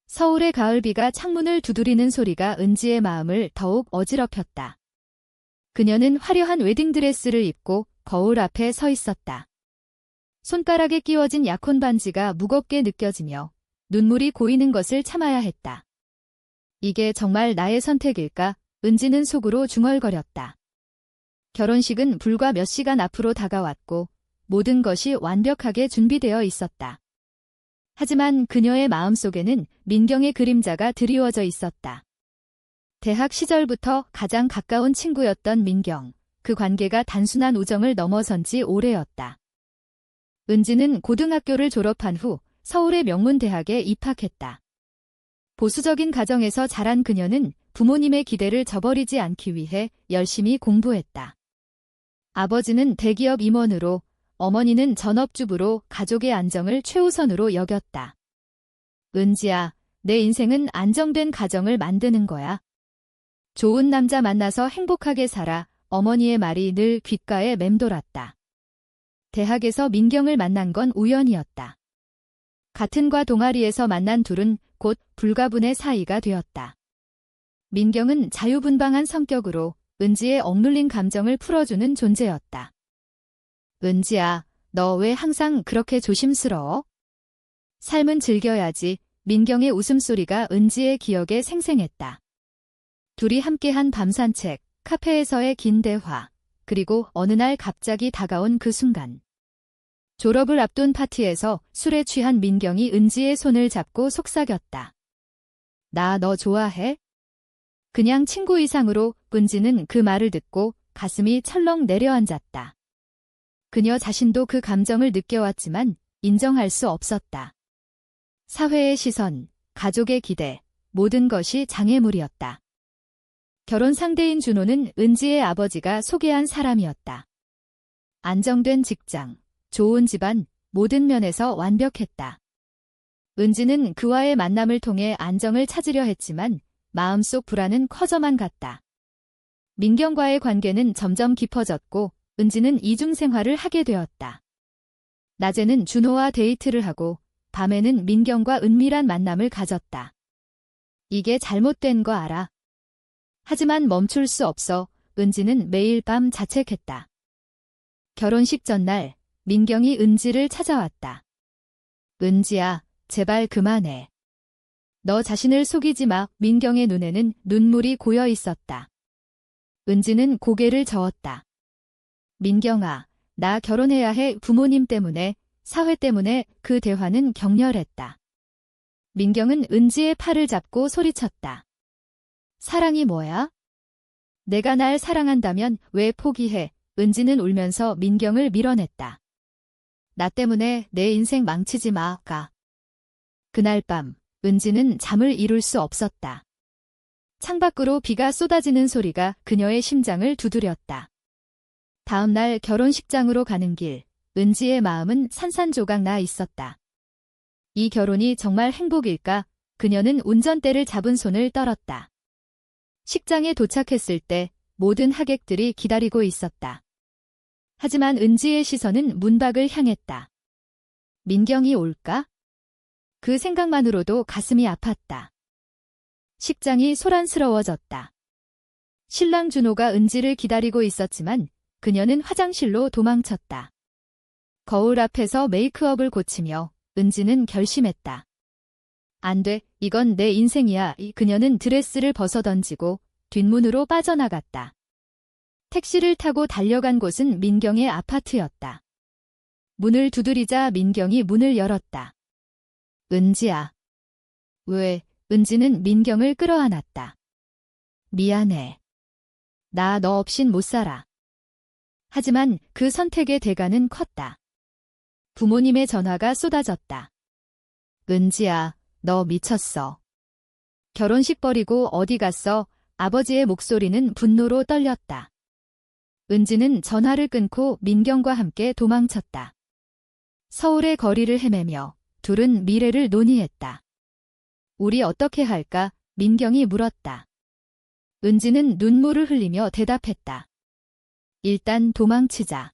서울의 가을비가 창문을 두드리는 소리가 은지의 마음을 더욱 어지럽혔다. 그녀는 화려한 웨딩드레스를 입고 거울 앞에 서 있었다. 손가락에 끼워진 약혼 반지가 무겁게 느껴지며 눈물이 고이는 것을 참아야 했다. 이게 정말 나의 선택일까? 은지는 속으로 중얼거렸다. 결혼식은 불과 몇 시간 앞으로 다가왔고 모든 것이 완벽하게 준비되어 있었다. 하지만 그녀의 마음속에는 민경의 그림자가 드리워져 있었다. 대학 시절부터 가장 가까운 친구였던 민경, 그 관계가 단순한 우정을 넘어선 지 오래였다. 은지는 고등학교를 졸업한 후 서울의 명문대학에 입학했다. 보수적인 가정에서 자란 그녀는 부모님의 기대를 저버리지 않기 위해 열심히 공부했다. 아버지는 대기업 임원으로, 어머니는 전업주부로 가족의 안정을 최우선으로 여겼다. 은지야, 내 인생은 안정된 가정을 만드는 거야. 좋은 남자 만나서 행복하게 살아. 어머니의 말이 늘 귓가에 맴돌았다. 대학에서 민경을 만난 건 우연이었다. 같은 과 동아리에서 만난 둘은 곧 불가분의 사이가 되었다. 민경은 자유분방한 성격으로 은지의 억눌린 감정을 풀어주는 존재였다. 은지야, 너 왜 항상 그렇게 조심스러워? 삶은 즐겨야지. 민경의 웃음소리가 은지의 기억에 생생했다. 둘이 함께한 밤 산책, 카페에서의 긴 대화, 그리고 어느 날 갑자기 다가온 그 순간. 졸업을 앞둔 파티에서 술에 취한 민경이 은지의 손을 잡고 속삭였다. 나 너 좋아해? 그냥 친구 이상으로. 은지는 그 말을 듣고 가슴이 철렁 내려앉았다. 그녀 자신도 그 감정을 느껴왔지만 인정할 수 없었다. 사회의 시선, 가족의 기대, 모든 것이 장애물이었다. 결혼 상대인 준호는 은지의 아버지가 소개한 사람이었다. 안정된 직장, 좋은 집안, 모든 면에서 완벽했다. 은지는 그와의 만남을 통해 안정을 찾으려 했지만 마음속 불안은 커져만 갔다. 민경과의 관계는 점점 깊어졌고 은지는 이중생활을 하게 되었다. 낮에는 준호와 데이트를 하고 밤에는 민경과 은밀한 만남을 가졌다. 이게 잘못된 거 알아. 하지만 멈출 수 없어. 은지는 매일 밤 자책했다. 결혼식 전날 민경이 은지를 찾아왔다. 은지야, 제발 그만해. 너 자신을 속이지 마. 민경의 눈에는 눈물이 고여 있었다. 은지는 고개를 저었다. 민경아, 나 결혼해야 해. 부모님 때문에, 사회 때문에. 그 대화는 격렬했다. 민경은 은지의 팔을 잡고 소리쳤다. 사랑이 뭐야? 내가 날 사랑한다면 왜 포기해? 은지는 울면서 민경을 밀어냈다. 나 때문에 내 인생 망치지 마. 가. 그날 밤, 은지는 잠을 이룰 수 없었다. 창밖으로 비가 쏟아지는 소리가 그녀의 심장을 두드렸다. 다음 날 결혼식장으로 가는 길, 은지의 마음은 산산조각 나 있었다. 이 결혼이 정말 행복일까? 그녀는 운전대를 잡은 손을 떨었다. 식장에 도착했을 때 모든 하객들이 기다리고 있었다. 하지만 은지의 시선은 문밖을 향했다. 민경이 올까? 그 생각만으로도 가슴이 아팠다. 식장이 소란스러워졌다. 신랑 준호가 은지를 기다리고 있었지만 그녀는 화장실로 도망쳤다. 거울 앞에서 메이크업을 고치며 은지는 결심했다. 안 돼, 이건 내 인생이야. 그녀는 드레스를 벗어던지고 뒷문으로 빠져나갔다. 택시를 타고 달려간 곳은 민경의 아파트였다. 문을 두드리자 민경이 문을 열었다. 은지야. 왜? 은지는 민경을 끌어안았다. 미안해. 나 너 없인 못 살아. 하지만 그 선택의 대가는 컸다. 부모님의 전화가 쏟아졌다. 은지야, 너 미쳤어. 결혼식 버리고 어디 갔어? 아버지의 목소리는 분노로 떨렸다. 은지는 전화를 끊고 민경과 함께 도망쳤다. 서울의 거리를 헤매며 둘은 미래를 논의했다. 우리 어떻게 할까? 민경이 물었다. 은지는 눈물을 흘리며 대답했다. 일단 도망치자.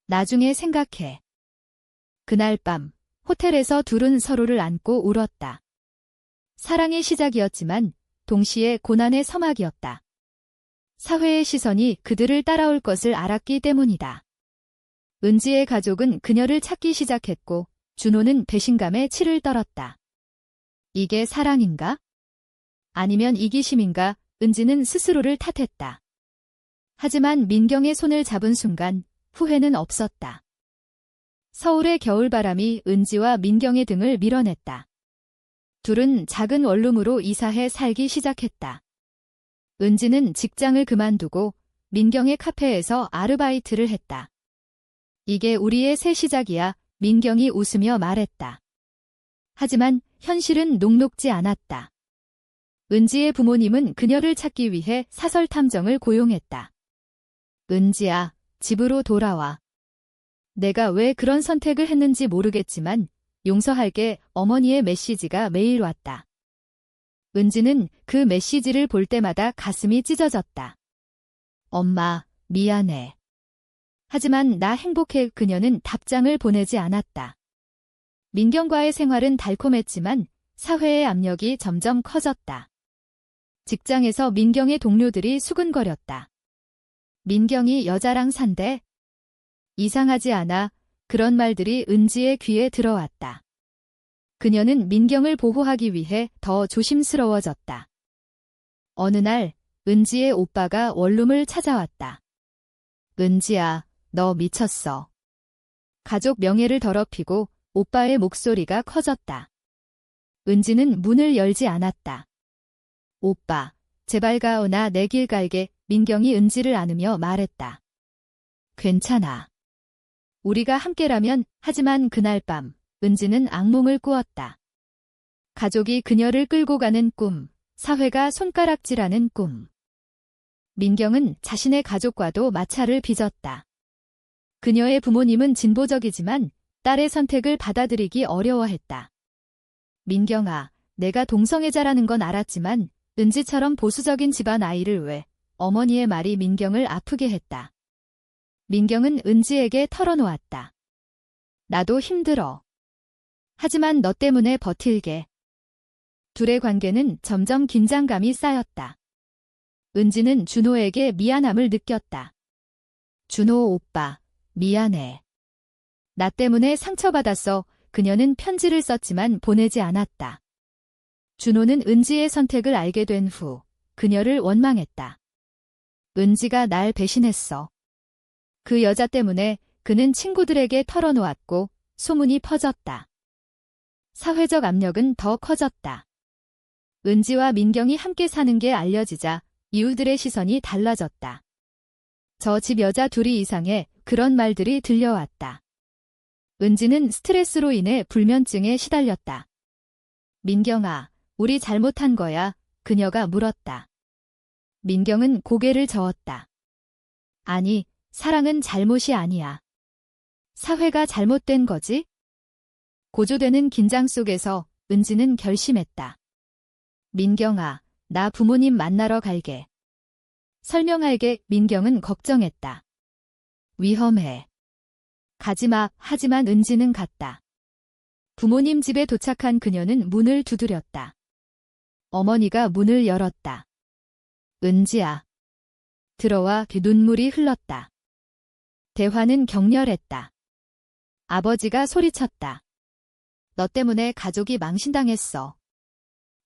나중에 생각해. 그날 밤, 호텔에서 둘은 서로를 안고 울었다. 사랑의 시작이었지만 동시에 고난의 서막이었다. 사회의 시선이 그들을 따라올 것을 알았기 때문이다. 은지의 가족은 그녀를 찾기 시작했고 준호는 배신감에 치를 떨었다. 이게 사랑인가? 아니면 이기심인가? 은지는 스스로를 탓했다. 하지만 민경의 손을 잡은 순간 후회는 없었다. 서울의 겨울바람이 은지와 민경의 등을 밀어냈다. 둘은 작은 원룸으로 이사해 살기 시작했다. 은지는 직장을 그만두고 민경의 카페에서 아르바이트를 했다. 이게 우리의 새 시작이야, 민경이 웃으며 말했다. 하지만 현실은 녹록지 않았다. 은지의 부모님은 그녀를 찾기 위해 사설 탐정을 고용했다. 은지야, 집으로 돌아와. 내가 왜 그런 선택을 했는지 모르겠지만 용서할게. 어머니의 메시지가 매일 왔다. 은지는 그 메시지를 볼 때마다 가슴이 찢어졌다. 엄마, 미안해. 하지만 나 행복해. 그녀는 답장을 보내지 않았다. 민경과의 생활은 달콤했지만 사회의 압력이 점점 커졌다. 직장에서 민경의 동료들이 수근거렸다. 민경이 여자랑 산대? 이상하지 않아? 그런 말들이 은지의 귀에 들어왔다. 그녀는 민경을 보호하기 위해 더 조심스러워졌다. 어느 날 은지의 오빠가 원룸을 찾아왔다. 은지야, 너 미쳤어. 가족 명예를 더럽히고 오빠의 목소리가 커졌다. 은지는 문을 열지 않았다. 오빠, 제발 가오나 내 길 갈게. 민경이 은지를 안으며 말했다. 괜찮아. 우리가 함께라면. 하지만 그날 밤 은지는 악몽을 꾸었다. 가족이 그녀를 끌고 가는 꿈, 사회가 손가락질하는 꿈. 민경은 자신의 가족과도 마찰을 빚었다. 그녀의 부모님은 진보적이지만 딸의 선택을 받아들이기 어려워했다. 민경아, 내가 동성애자라는 건 알았지만 은지처럼 보수적인 집안 아이를 왜? 어머니의 말이 민경을 아프게 했다. 민경은 은지에게 털어놓았다. 나도 힘들어. 하지만 너 때문에 버틸게. 둘의 관계는 점점 긴장감이 쌓였다. 은지는 준호에게 미안함을 느꼈다. 준호 오빠, 미안해. 나 때문에 상처받았어. 그녀는 편지를 썼지만 보내지 않았다. 준호는 은지의 선택을 알게 된 후 그녀를 원망했다. 은지가 날 배신했어. 그 여자 때문에. 그는 친구들에게 털어놓았고 소문이 퍼졌다. 사회적 압력은 더 커졌다. 은지와 민경이 함께 사는 게 알려지자 이웃들의 시선이 달라졌다. 저 집 여자 둘이 이상해. 그런 말들이 들려왔다. 은지는 스트레스로 인해 불면증에 시달렸다. 민경아, 우리 잘못한 거야? 그녀가 물었다. 민경은 고개를 저었다. 아니, 사랑은 잘못이 아니야. 사회가 잘못된 거지? 고조되는 긴장 속에서 은지는 결심했다. 민경아, 나 부모님 만나러 갈게. 설명할게. 민경은 걱정했다. 위험해. 가지마. 하지만 은지는 갔다. 부모님 집에 도착한 그녀는 문을 두드렸다. 어머니가 문을 열었다. 은지야. 들어와. 눈물이 흘렀다. 대화는 격렬했다. 아버지가 소리쳤다. 너 때문에 가족이 망신당했어.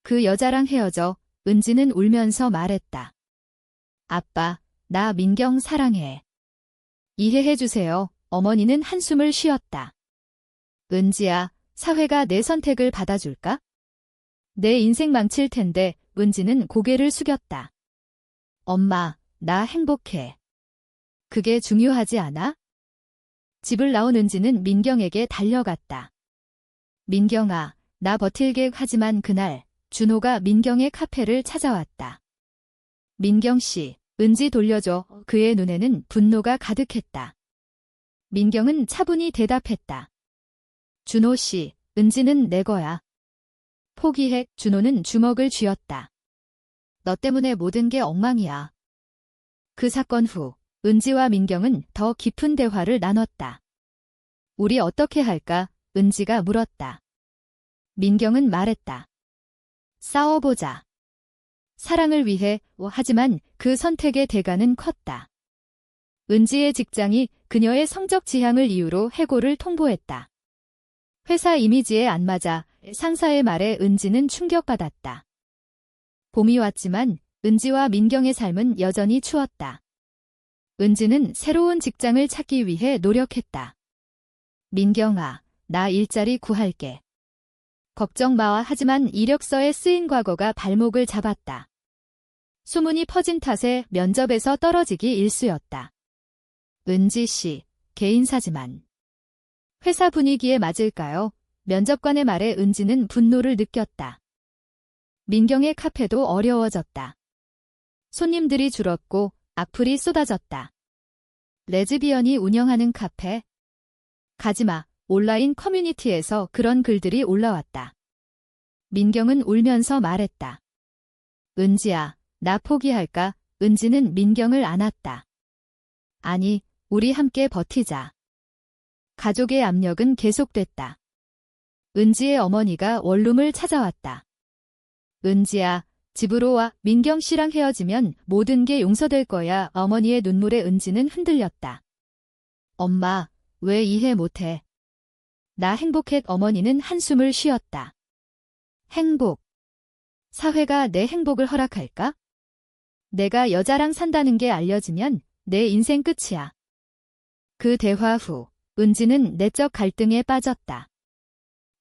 그 여자랑 헤어져. 은지는 울면서 말했다. 아빠, 나 민경 사랑해. 이해해주세요. 어머니는 한숨을 쉬었다. 은지야, 사회가 내 선택을 받아줄까? 내 인생 망칠 텐데. 은지는 고개를 숙였다. 엄마, 나 행복해. 그게 중요하지 않아? 집을 나온 은지는 민경에게 달려갔다. 민경아, 나 버틸게. 하지만 그날 준호가 민경의 카페를 찾아왔다. 민경 씨, 은지 돌려줘. 그의 눈에는 분노가 가득했다. 민경은 차분히 대답했다. 준호 씨, 은지는 내 거야. 포기해. 준호는 주먹을 쥐었다. 너 때문에 모든 게 엉망이야. 그 사건 후 은지와 민경은 더 깊은 대화를 나눴다. 우리 어떻게 할까? 은지가 물었다. 민경은 말했다. 싸워보자. 사랑을 위해, 하지만 그 선택의 대가는 컸다. 은지의 직장이 그녀의 성적 지향을 이유로 해고를 통보했다. 회사 이미지에 안 맞아 상사의 말에 은지는 충격받았다. 봄이 왔지만 은지와 민경의 삶은 여전히 추웠다. 은지는 새로운 직장을 찾기 위해 노력했다. 민경아, 나 일자리 구할게. 걱정 마. 하지만 이력서에 쓰인 과거가 발목을 잡았다. 소문이 퍼진 탓에 면접에서 떨어지기 일쑤였다. 은지 씨, 개인사지만. 회사 분위기에 맞을까요? 면접관의 말에 은지는 분노를 느꼈다. 민경의 카페도 어려워졌다. 손님들이 줄었고 악플이 쏟아졌다. 레즈비언이 운영하는 카페? 가지마. 온라인 커뮤니티에서 그런 글들이 올라왔다. 민경은 울면서 말했다. 은지야, 나 포기할까? 은지는 민경을 안았다. 아니, 우리 함께 버티자. 가족의 압력은 계속됐다. 은지의 어머니가 원룸을 찾아왔다. 은지야, 집으로 와. 민경 씨랑 헤어지면 모든 게 용서될 거야. 어머니의 눈물에 은지는 흔들렸다. 엄마, 왜 이해 못해? 나 행복해. 어머니는 한숨을 쉬었다. 행복. 사회가 내 행복을 허락할까? 내가 여자랑 산다는 게 알려지면 내 인생 끝이야. 그 대화 후 은지는 내적 갈등에 빠졌다.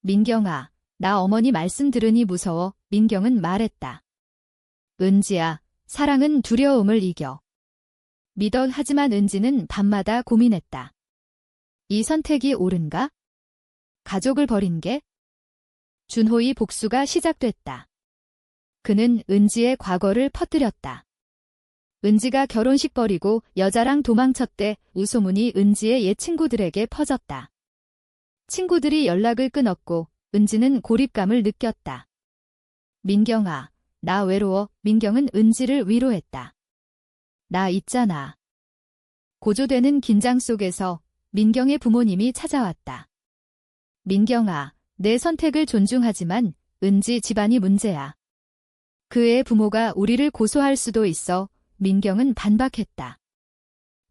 민경아, 나 어머니 말씀 들으니 무서워. 민경은 말했다. 은지야, 사랑은 두려움을 이겨. 믿어. 하지만 은지는 밤마다 고민했다. 이 선택이 옳은가? 가족을 버린 게? 준호의 복수가 시작됐다. 그는 은지의 과거를 퍼뜨렸다. 은지가 결혼식 버리고 여자랑 도망쳤대. 우소문이 은지의 옛 친구들에게 퍼졌다. 친구들이 연락을 끊었고 은지는 고립감을 느꼈다. 민경아, 나 외로워. 민경은 은지를 위로했다. 나 있잖아. 고조되는 긴장 속에서 민경의 부모님이 찾아왔다. 민경아, 내 선택을 존중하지만 은지 집안이 문제야. 그의 부모가 우리를 고소할 수도 있어. 민경은 반박했다.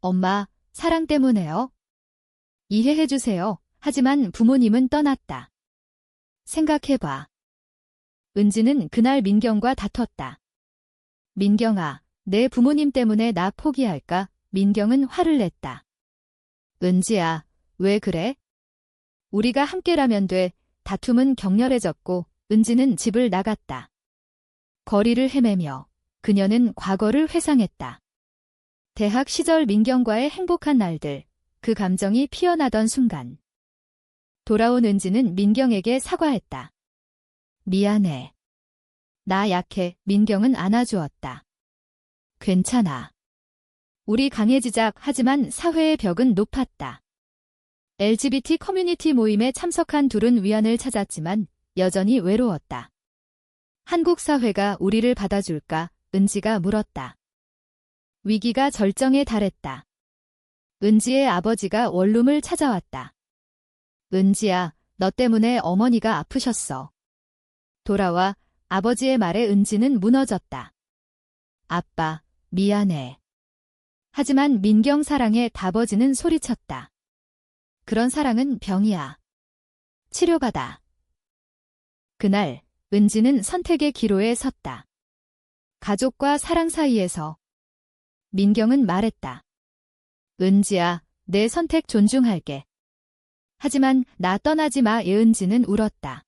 엄마, 사랑 때문에요. 이해해주세요. 하지만 부모님은 떠났다. 생각해봐. 은지는 그날 민경과 다퉜다. 민경아, 내 부모님 때문에 나 포기할까? 민경은 화를 냈다. 은지야, 왜 그래? 우리가 함께라면 돼. 다툼은 격렬해졌고 은지는 집을 나갔다. 거리를 헤매며 그녀는 과거를 회상했다. 대학 시절 민경과의 행복한 날들, 그 감정이 피어나던 순간. 돌아온 은지는 민경에게 사과했다. 미안해. 나 약해. 민경은 안아주었다. 괜찮아. 우리 강해지자. 하지만 사회의 벽은 높았다. LGBT 커뮤니티 모임에 참석한 둘은 위안을 찾았지만 여전히 외로웠다. 한국 사회가 우리를 받아줄까? 은지가 물었다. 위기가 절정에 달했다. 은지의 아버지가 원룸을 찾아왔다. 은지야, 너 때문에 어머니가 아프셨어. 돌아와. 아버지의 말에 은지는 무너졌다. 아빠, 미안해. 하지만 민경 사랑에 아버지는 소리쳤다. 그런 사랑은 병이야. 치료받아. 그날 은지는 선택의 기로에 섰다. 가족과 사랑 사이에서. 민경은 말했다. 은지야, 내 선택 존중할게. 하지만 나 떠나지 마. 은지는 울었다.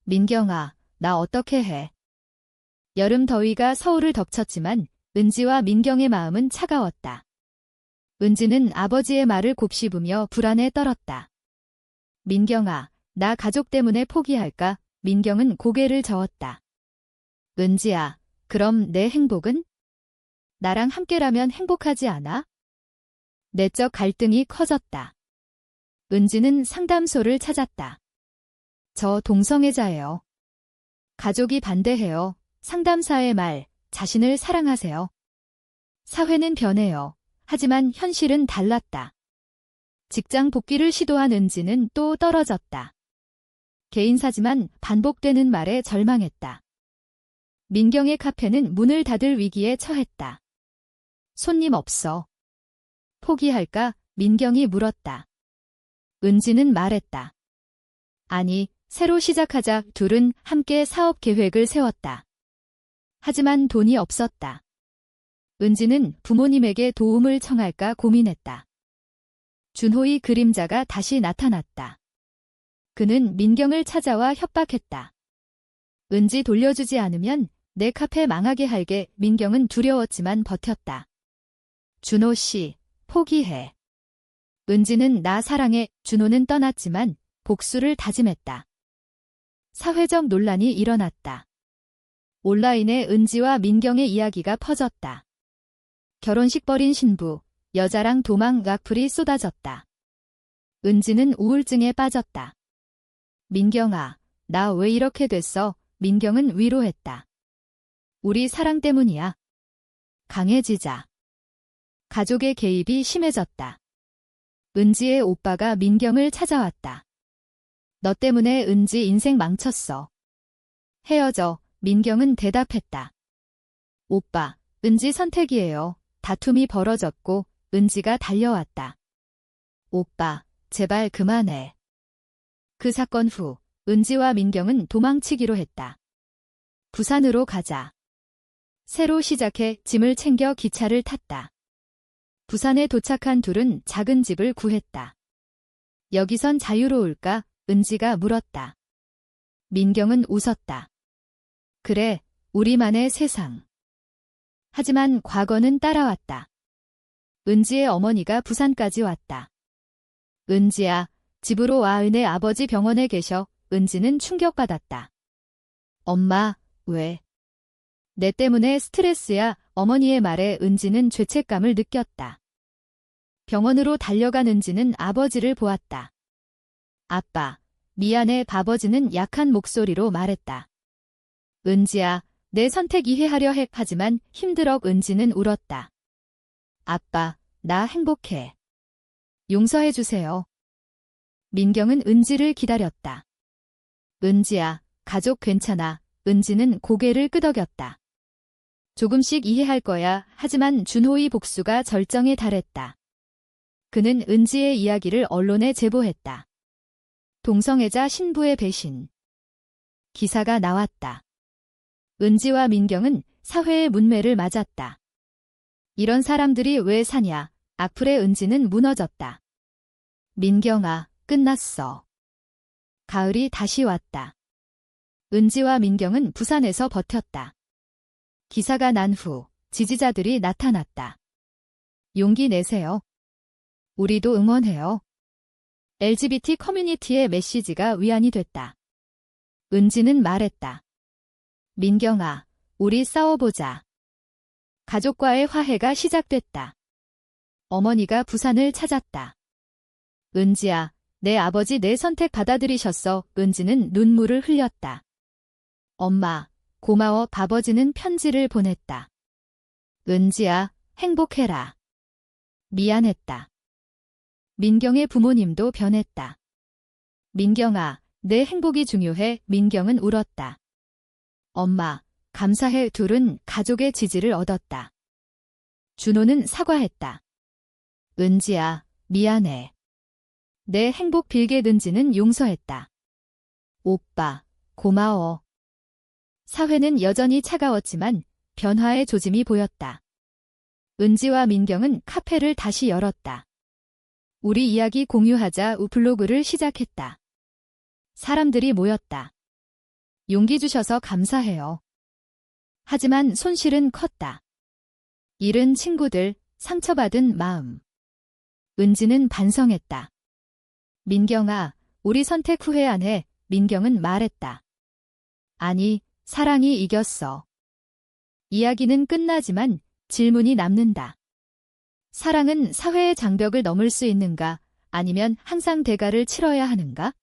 민경아, 나 어떻게 해? 여름 더위가 서울을 덮쳤지만 은지와 민경의 마음은 차가웠다. 은지는 아버지의 말을 곱씹으며 불안에 떨었다. 민경아, 나 가족 때문에 포기할까? 민경은 고개를 저었다. 은지야, 그럼 내 행복은? 나랑 함께라면 행복하지 않아? 내적 갈등이 커졌다. 은지는 상담소를 찾았다. 저 동성애자예요. 가족이 반대해요. 상담사의 말, 자신을 사랑하세요. 사회는 변해요. 하지만 현실은 달랐다. 직장 복귀를 시도한 은지는 또 떨어졌다. 개인사지만 반복되는 말에 절망했다. 민경의 카페는 문을 닫을 위기에 처했다. 손님 없어. 포기할까? 민경이 물었다. 은지는 말했다. 아니, 새로 시작하자. 둘은 함께 사업 계획을 세웠다. 하지만 돈이 없었다. 은지는 부모님에게 도움을 청할까 고민했다. 준호의 그림자가 다시 나타났다. 그는 민경을 찾아와 협박했다. 은지 돌려주지 않으면 내 카페 망하게 할게. 민경은 두려웠지만 버텼다. 준호 씨, 포기해. 은지는 나 사랑해. 준호는 떠났지만 복수를 다짐했다. 사회적 논란이 일어났다. 온라인에 은지와 민경의 이야기가 퍼졌다. 결혼식 버린 신부, 여자랑 도망 악플이 쏟아졌다. 은지는 우울증에 빠졌다. 민경아, 나 왜 이렇게 됐어? 민경은 위로했다. 우리 사랑 때문이야. 강해지자. 가족의 개입이 심해졌다. 은지의 오빠가 민경을 찾아왔다. 너 때문에 은지 인생 망쳤어. 헤어져. 민경은 대답했다. 오빠, 은지 선택이에요. 다툼이 벌어졌고 은지가 달려왔다. 오빠, 제발 그만해. 그 사건 후 은지와 민경은 도망치기로 했다. 부산으로 가자. 새로 시작해. 짐을 챙겨 기차를 탔다. 부산에 도착한 둘은 작은 집을 구했다. 여기선 자유로울까? 은지가 물었다. 민경은 웃었다. 그래, 우리만의 세상. 하지만 과거는 따라왔다. 은지의 어머니가 부산까지 왔다. 은지야, 집으로 와. 은의 아버지 병원에 계셔. 은지는 충격받았다. 엄마, 왜? 내 때문에 스트레스야. 어머니의 말에 은지는 죄책감을 느꼈다. 병원으로 달려간 은지는 아버지를 보았다. 아빠, 미안해. 아버지는 약한 목소리로 말했다. 은지야, 내 선택 이해하려 해. 하지만 힘들어. 은지는 울었다. 아빠, 나 행복해. 용서해 주세요. 민경은 은지를 기다렸다. 은지야, 가족 괜찮아. 은지는 고개를 끄덕였다. 조금씩 이해할 거야. 하지만 준호의 복수가 절정에 달했다. 그는 은지의 이야기를 언론에 제보했다. 동성애자 신부의 배신. 기사가 나왔다. 은지와 민경은 사회의 문매를 맞았다. 이런 사람들이 왜 사냐? 악플에 은지는 무너졌다. 민경아, 끝났어. 가을이 다시 왔다. 은지와 민경은 부산에서 버텼다. 기사가 난 후 지지자들이 나타났다. 용기 내세요. 우리도 응원해요. LGBT 커뮤니티의 메시지가 위안이 됐다. 은지는 말했다. 민경아, 우리 싸워보자. 가족과의 화해가 시작됐다. 어머니가 부산을 찾았다. 은지야, 내 아버지 내 선택 받아들이셨어. 은지는 눈물을 흘렸다. 엄마, 고마워. 아버지는 편지를 보냈다. 은지야, 행복해라. 미안했다. 민경의 부모님도 변했다. 민경아, 내 행복이 중요해. 민경은 울었다. 엄마, 감사해. 둘은 가족의 지지를 얻었다. 준호는 사과했다. 은지야, 미안해. 내 행복 빌게. 은지는 용서했다. 오빠, 고마워. 사회는 여전히 차가웠지만 변화의 조짐이 보였다. 은지와 민경은 카페를 다시 열었다. 우리 이야기 공유하자. 블로그를 시작했다. 사람들이 모였다. 용기 주셔서 감사해요. 하지만 손실은 컸다. 잃은 친구들, 상처받은 마음. 은지는 반성했다. 민경아, 우리 선택 후회 안 해. 민경은 말했다. 아니, 사랑이 이겼어. 이야기는 끝나지만 질문이 남는다. 사랑은 사회의 장벽을 넘을 수 있는가? 아니면 항상 대가를 치러야 하는가?